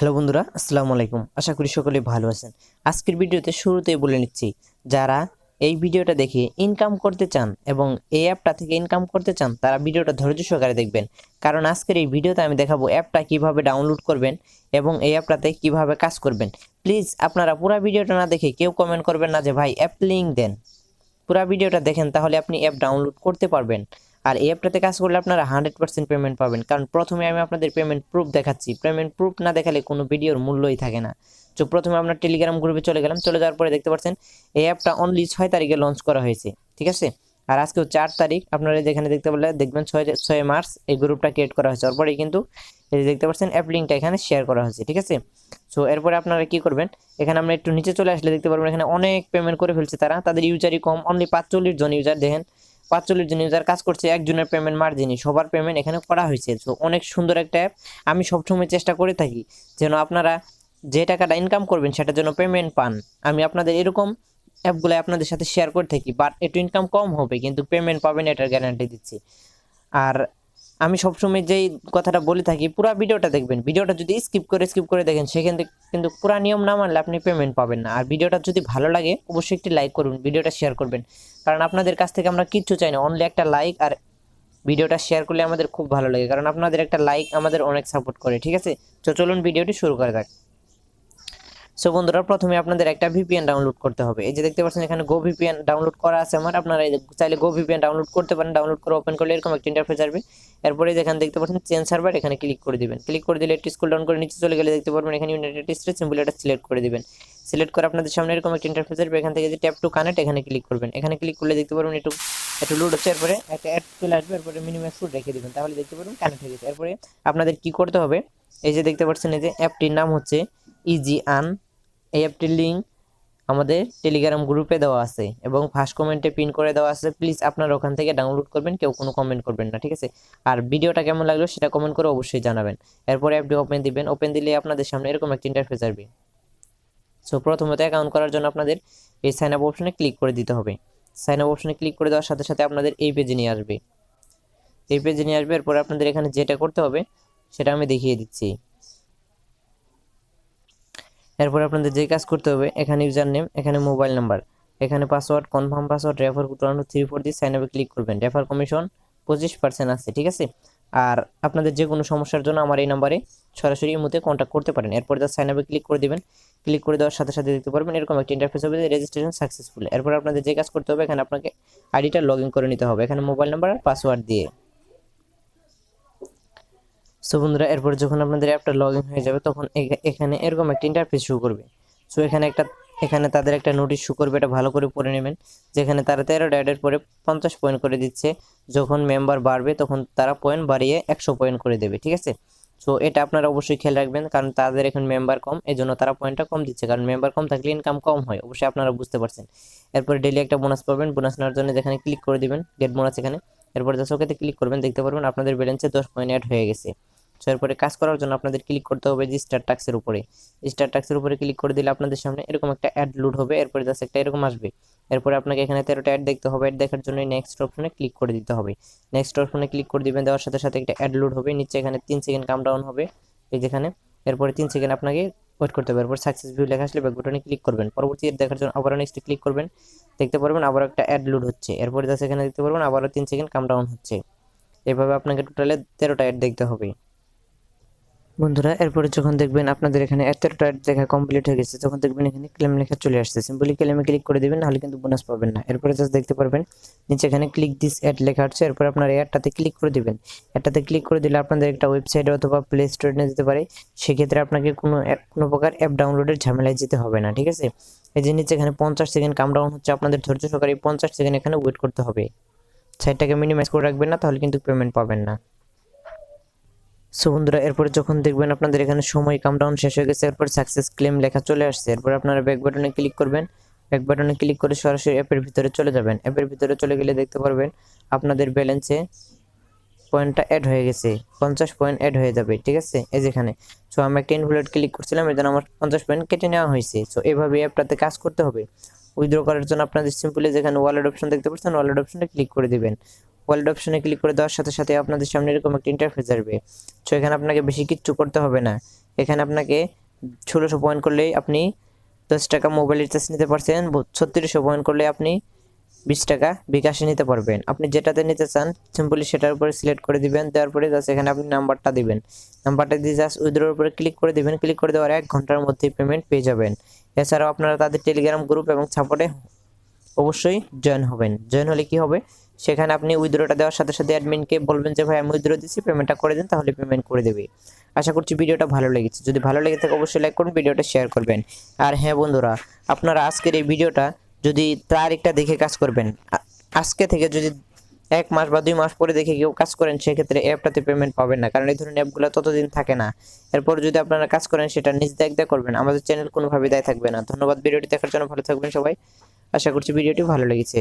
Hello বন্ধুরা, আসসালামু আলাইকুম। আশা করি সকলেই ভালো আছেন। আজকের ভিডিওতে শুরুতেই বলে নিচ্ছি, যারা এই ভিডিওটা দেখে ইনকাম করতে চান এবং এই অ্যাপটা থেকে ইনকাম করতে চান তারা ভিডিওটা ধৈর্য সহকারে দেখবেন। কারণ আজকের এই ভিডিওতে আমি দেখাবো অ্যাপটা কিভাবে ডাউনলোড করবেন এবং এই অ্যাপটাতে কিভাবে কাজ করবেন। প্লিজ আপনারা পুরো ভিডিওটা না দেখে কেউ কমেন্ট করবেন না যে ভাই অ্যাপ লিংক দেন। পুরো ভিডিওটা দেখেন, তাহলে আপনি অ্যাপ ডাউনলোড করতে পারবেন। আর এই অ্যাপটাতে কাজ করলে আপনারা 100% পেমেন্ট পাবেন। কারণ প্রথমে আমি আপনাদের পেমেন্ট প্রুফ দেখাচ্ছি। পেমেন্ট প্রুফ না দেখালে কোনো ভিডিওর মূল্যই থাকে না। তো প্রথমে আপনার টেলিগ্রাম গ্রুপে চলে গেলাম। চলে যাওয়ার পরে দেখতে পাচ্ছেন এই অ্যাপটা অনলি 6 তারিখে লঞ্চ করা হয়েছে, ঠিক আছে। আর আজকেও 4 তারিখ, আপনারা যেখানে দেখতে পারলে দেখবেন 6 মার্চ এই গ্রুপটা ক্রিয়েট করা হয়েছে। তারপরেই কিন্তু এই যে দেখতে পাচ্ছেন অ্যাপ লিঙ্কটা এখানে শেয়ার করা হয়েছে, ঠিক আছে। সো এরপরে আপনারা কি করবেন, এখানে আমরা একটু নিচে চলে আসলে দেখতে পারবেন এখানে অনেক পেমেন্ট করে ফেলছে তারা। তাদের ইউজারই কম, অনলি 45 জন ইউজার। দেখেন 45 জন ইউজার কাজ করছে, একজনের পেমেন্ট মার্জিনই, সবার পেমেন্ট এখানে করা হয়েছে। তো অনেক সুন্দর একটা অ্যাপ। আমি সবসময় চেষ্টা করে থাকি যেন আপনারা যে টাকাটা ইনকাম করবেন সেটার জন্য পেমেন্ট পান। আমি আপনাদের এরকম অ্যাপগুলো আপনাদের সাথে শেয়ার করে থাকি, বাট একটু ইনকাম কম হবে কিন্তু পেমেন্ট পাবেন, এটার গ্যারান্টি দিচ্ছি। আর আমি সবসময় যেই কথাটা বলে থাকি, পুরো ভিডিওটা দেখবেন। ভিডিওটা যদি স্কিপ করে দেখেন সেখান থেকে কিন্তু পুরো নিয়ম না মানলে আপনি পেমেন্ট পাবেন না। আর ভিডিওটা যদি ভালো লাগে অবশ্যই একটি লাইক করবেন, ভিডিওটা শেয়ার করবেন। কারণ আপনাদের কাছ থেকে আমরা কিচ্ছু চাই না, অনলি একটা লাইক আর ভিডিওটা শেয়ার করলে আমাদের খুব ভালো লাগে। কারণ আপনাদের একটা লাইক আমাদের অনেক সাপোর্ট করে, ঠিক আছে। তো চলুন ভিডিওটি শুরু করা যাক। সো বন্ধুরা, প্রথমে আপনাদের একটা ভিপিএন ডাউনলোড করতে হবে। এই যে দেখতে পাচ্ছেন এখানে গো ভিপিএন ডাউনলোড করা আছে আমার। আপনারা চাইলে গো ভিপিএন ডাউনলোড করতে পারেন। ডাউনলোড করে ওপেন করলে এরকম একটা ইন্টারফেস আসবে। এরপরে যেখানে দেখতে পাচ্ছেন চেঞ্জ সার্ভার, এখানে ক্লিক করে দিবেন। ক্লিক করে দিলে একটু স্ক্রল ডাউন করে নিচে চলে গেলে দেখতে পারবেন এখানে ইউনাইটেড স্টেটস সিম্বল এটা সিলেক্ট করে দিবেন। সিলেক্ট করে আপনাদের সামনে এরকম একটা ইন্টারফেস আসবে। এখান থেকে যে ট্যাপ টু কানেক্ট এখানে ক্লিক করবেন। এখানে ক্লিক করলে দেখতে পারবেন একটু লোড হচ্ছে। এরপরে একটা অ্যাড চলে আসবে। এরপরে মিনিমাম ফুড রেখে দিবেন, তাহলে দেখতে পারবেন কানেক্ট হয়ে গেছে। এরপরে আপনাদের কি করতে হবে, এই যে দেখতে পাচ্ছেন এই যে অ্যাপটির নাম হচ্ছে ইজি আর্ন। এই অ্যাপটির লিঙ্ক আমাদের টেলিগ্রাম গ্রুপে দেওয়া আছে এবং ফার্স্ট কমেন্টে পিন করে দেওয়া আছে। প্লিজ আপনারা ওখান থেকে ডাউনলোড করবেন, কেউ কোনো কমেন্ট করবেন না, ঠিক আছে। আর ভিডিওটা কেমন লাগলো সেটা কমেন্ট করে অবশ্যই জানাবেন। এরপরে অ্যাপটি ওপেন দিবেন। ওপেন দিলে আপনাদের সামনে এরকম একটা ইন্টারফেস আসবে। সো প্রথমত অ্যাকাউন্ট করার জন্য আপনাদের এই সাইন আপ অপশনে ক্লিক করে দিতে হবে। সাইন আপ অপশনে ক্লিক করে দেওয়ার সাথে সাথে আপনাদের এই পেজে নিয়ে আসবে। এই পেজে নিয়ে আসবে। এরপরে আপনাদের এখানে যেটা করতে হবে সেটা আমি দেখিয়ে দিচ্ছি। এরপর আপনাদের যে কাজ করতে হবে, এখানে ইউজার নেম, এখানে মোবাইল নাম্বার, এখানে password, confirm password, refer code 123 দিয়ে সাইন আপে ক্লিক করবেন। রেফার কমিশন 25% আছে, ঠিক আছে। আর আপনাদের যে কোনো সমস্যার জন্য আমার এই নাম্বারে সরাসরি এই মুহূর্তে কন্ট্যাক্ট করতে পারেন। এরপর যা সাইন আপে ক্লিক করে দিবেন। ক্লিক করে দেওয়ার সাথে সাথে দেখতে পারবেন এরকম একটা ইন্টারফেস হবে, রেজিস্ট্রেশন সাকসেসফুল। এরপর আপনাদের যে কাজ করতে হবে, এখানে আপনাকে আইডিটা লগ ইন করে নিতে হবে, এখানে মোবাইল নাম্বার আর পাসওয়ার্ড দিয়ে। সো বন্ধুরা, এরপর যখন আপনাদের অ্যাপটা লগ ইন হয়ে যাবে তখন এখানে এরকম একটা ইন্টারফেস শো করবে। সো এখানে তাদের একটা নোটিশ শো করবে, এটা ভালো করে পড়ে নেবেন। যেখানে তারা 13 অ্যাডের পরে 50 পয়েন্ট করে দিচ্ছে। যখন মেম্বার বাড়বে তখন তারা পয়েন্ট বাড়িয়ে 100 পয়েন্ট করে দেবে, ঠিক আছে। সো এটা আপনারা অবশ্যই খেয়াল রাখবেন, কারণ তাদের এখন মেম্বার কম, এই জন্য তারা পয়েন্টটা কম দিচ্ছে। কারণ মেম্বার কম থাকলে ইনকাম কম হয়, অবশ্যই আপনারা বুঝতে পারছেন। এরপরে ডেলি একটা বোনাস পাবেন। বোনাস নেওয়ার জন্য যেখানে ক্লিক করে দিবেন গেট বোনাস, এখানে এরপরে জাস্ট ওকেতে ক্লিক করবেন। দেখতে পারবেন আপনাদের ব্যালেন্সে 10 পয়েন্ট অ্যাড হয়ে গেছে। সো এরপরে কাজ করার জন্য আপনাদের ক্লিক করতে হবে যে স্টার টাক্সের উপরে। স্টার টাক্সের উপরে ক্লিক করে দিলে আপনাদের সামনে এরকম একটা অ্যাড লোড হবে। এরপরে জাস্ট একটা এরকম আসবে। এরপরে আপনাকে এখানে 13টা অ্যাড দেখতে হবে। অ্যাড দেখার জন্য নেক্সট অপশনে ক্লিক করে দিতে হবে। নেক্সট অপশনে ক্লিক করে দিবেন। দেওয়ার সাথে সাথে একটা অ্যাড লোড হবে। নিচে এখানে 3 সেকেন্ড কাম ডাউন হবে, এই যেখানে। এরপরে 3 সেকেন্ড আপনাকে ওয়েট করতে হবে। এরপর সাকসেস ভিউ লেখা আসলে ব্যাক বাটনে ক্লিক করবেন। পরবর্তী অ্যাড দেখার জন্য আবারও নেক্সট ক্লিক করবেন। দেখতে পারবেন আবার একটা অ্যাড লোড হচ্ছে। এরপরে জাস্ট এখানে দেখতে পারবেন আবারও 3 সেকেন্ড কাম ডাউন হচ্ছে। এভাবে আপনাকে টোটালে 13টা অ্যাড দেখতে হবে বন্ধুরা। এরপরে যখন দেখবেন আপনাদের এখানে 13টা অ্যাড দেখা কমপ্লিট হয়ে গেছে, তখন দেখবেন এখানে ক্লেম লেখা চলে আসছে। সিম্পলি ক্লেমে ক্লিক করে দিবেন, নাহলে কিন্তু বোনাস পাবেন না। এরপরে জাস্ট দেখতে পারবেন নিচে এখানে ক্লিক দিস অ্যাড লেখা আছে। এরপর আপনার অ্যাডটাতে ক্লিক করে দিবেন। অ্যাডটাতে ক্লিক করে দিলে আপনাদের একটা ওয়েবসাইটে অথবা প্লে স্টোরে নিয়ে যেতে পারে। সেক্ষেত্রে আপনাকে কোনো প্রকার অ্যাপ ডাউনলোডের ঝামেলায় যেতে হবে না, ঠিক আছে। এই যে নিচে এখানে 50 সেকেন্ড কাম ডাউন হচ্ছে, আপনাদের ধৈর্য সহকারে 50 সেকেন্ড এখানে ওয়েট করতে হবে। সাইটটাকে মিনিমাইজ করে রাখবেন না, তাহলে কিন্তু পেমেন্ট পাবেন না। সো বন্ধুরা, এরপরে যখন দেখবেন আপনাদের এখানে সময় কাউন্টডাউন শেষ হয়ে গেছে, এরপর সাকসেস ক্লেম লেখা চলে আসছে। এরপর আপনারা ব্যাক বাটনে ক্লিক করবেন। ব্যাক বাটনে ক্লিক করে সরাসরি অ্যাপের ভিতরে চলে যাবেন। অ্যাপের ভিতরে চলে গেলে দেখতে পারবেন আপনাদের ব্যালেন্সে পয়েন্টটা অ্যাড হয়ে গেছে, 50 পয়েন্ট অ্যাড হয়ে যাবে, ঠিক আছে। এই যেখানে সো আমি একটা ইনভ্যালিড ক্লিক করছিলাম, এর জন্য আমার 50 পয়েন্ট কেটে নেওয়া হয়েছে। সো এভাবে অ্যাপটাতে কাজ করতে হবে। উইথড্র করার জন্য আপনাদের সিম্পলি যেখানে ওয়ালেট অপশন দেখতে পাচ্ছেন, ওয়ালেট অপশনে ক্লিক করে দিবেন। ওয়ালেট অপশনে ক্লিক করে দেওয়ার সাথে সাথে আপনাদের সামনে এরকম একটা ইন্টারফেস আসবে। সো এখানে আপনাকে বেশি কিচ্ছু করতে হবে না। এখানে আপনাকে 1600 পয়েন্ট করলেই আপনি 10 টাকা মোবাইল রিচার্জ নিতে পারছেন। 3600 পয়েন্ট করলে আপনি 20 টাকা বিকাশে নিতে পারবেন। আপনি যেটাতে নিতে চান সিম্পলি সেটার উপরে সিলেক্ট করে দিবেন। দেওয়ার পরে জাস্ট এখানে আপনি নাম্বারটা দিবেন। নাম্বারটা দিয়ে জাস্ট উইথড্রর উপরে ক্লিক করে দিবেন। ক্লিক করে দেওয়ার 1 ঘন্টার মধ্যেই পেমেন্ট পেয়ে যাবেন। এছাড়াও আপনারা তাদের টেলিগ্রাম গ্রুপ এবং সাপোর্টে অবশ্যই জয়েন হবেন। জয়েন হলে কি হবে, সেখানে আপনি উইথড্রটা দেওয়ার সাথে সাথে অ্যাডমিনকে বলবেন যে ভাই আমি উইথড্র দিচ্ছি, পেমেন্টটা করে দিন, তাহলে পেমেন্ট করে দেবে। আশা করছি ভিডিওটা ভালো লেগেছে। যদি ভালো লেগে থাকে অবশ্যই লাইক করুন, ভিডিওটা শেয়ার করবেন। আর হ্যাঁ বন্ধুরা, আপনারা আজকের এই ভিডিওটা যদি তারিখটা দেখে কাজ করবেন, আজকে থেকে যদি 1 মাস বা 2 মাস পরে দেখে কেউ কাজ করেন, সেক্ষেত্রে অ্যাপটাতে পেমেন্ট পাবেন না, কারণ এই ধরনের অ্যাপগুলো ততদিন থাকে না। এরপর যদি আপনারা কাজ করেন সেটা নিজ দায়িত্বে করবেন, আমাদের চ্যানেল কোনোভাবে দায় থাকবে না। ধন্যবাদ ভিডিওটি দেখার জন্য, ভালো থাকবেন সবাই। আশা করছি ভিডিওটি ভালো লেগেছে।